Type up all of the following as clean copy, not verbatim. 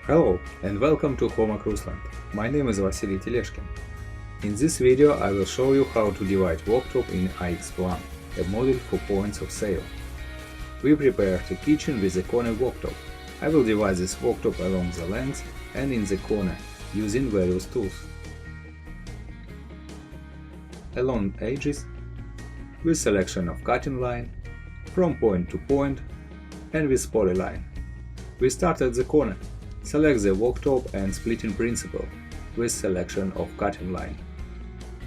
Hello and welcome to Homag Russland. My name is Vasily Teleshkin. In this video I will show you how to divide worktop in AX1, a model for points of sale. We prepared a kitchen with a corner worktop. I will divide this worktop along the length and in the corner using various tools. Along edges, with selection of cutting line, from point to point, and with polyline. We start at the corner. Select the worktop and splitting principle with selection of cutting line.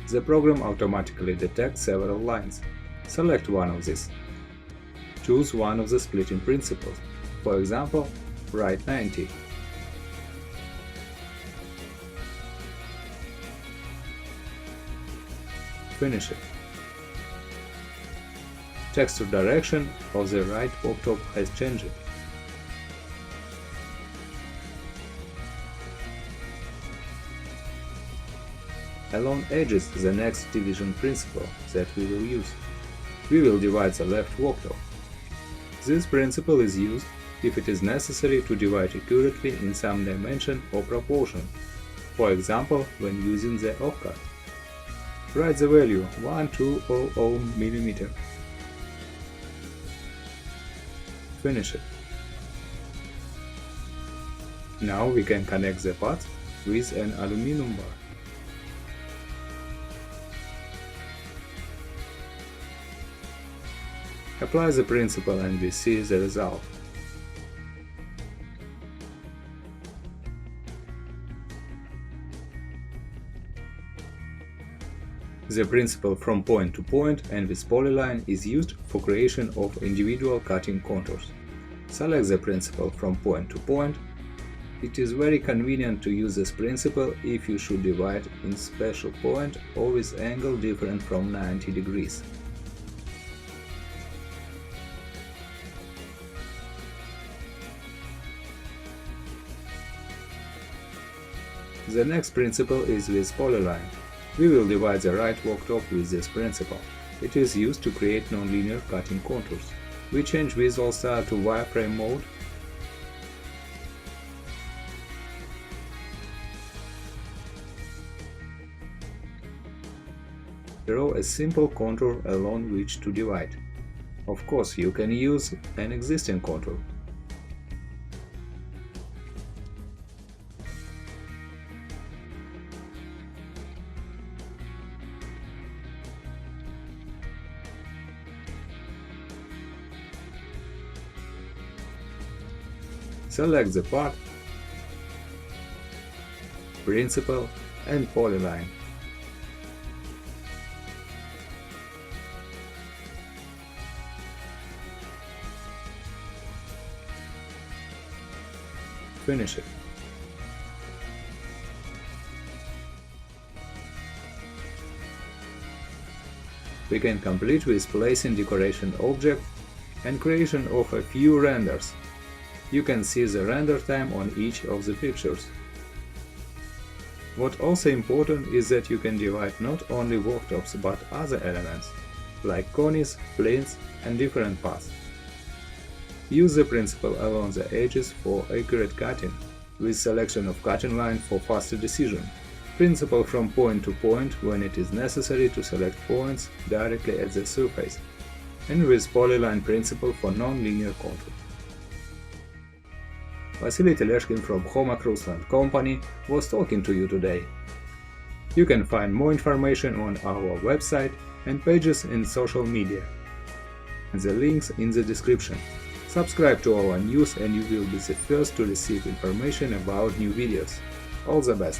The program automatically detects several lines. Select one of these. Choose one of the splitting principles, for example, right 90. Finish it. Texture direction of the right worktop has changed. Along edges the next division principle that we will use. We will divide the left worktop. This principle is used if it is necessary to divide accurately in some dimension or proportion, for example when using the offcut. Write the value 1200 mm. Finish it. Now we can connect the parts with an aluminum bar. Apply the principle and we see the result. The principle from point to point and with polyline is used for creation of individual cutting contours. Select the principle from point to point. It is very convenient to use this principle if you should divide in special point or with angle different from 90 degrees. The next principle is with polyline. We will divide the right worktop with this principle. It is used to create nonlinear cutting contours. We change visual style to wireframe mode. Draw a simple contour along which to divide. Of course, you can use an existing contour. Select the part, principle and polyline. Finish it. We can complete with placing decoration object and creation of a few renders. You can see the render time on each of the pictures. What also important is that you can divide not only worktops but other elements, like cornice, planes and different parts. Use the principle along the edges for accurate cutting, with selection of cutting line for faster decision. Principle from point to point when it is necessary to select points directly at the surface, and with polyline principle for non-linear contour. Vasily Teleshkin from Homag Russland company was talking to you today. You can find more information on our website and pages in social media. The links in the description. Subscribe to our news and you will be the first to receive information about new videos. All the best!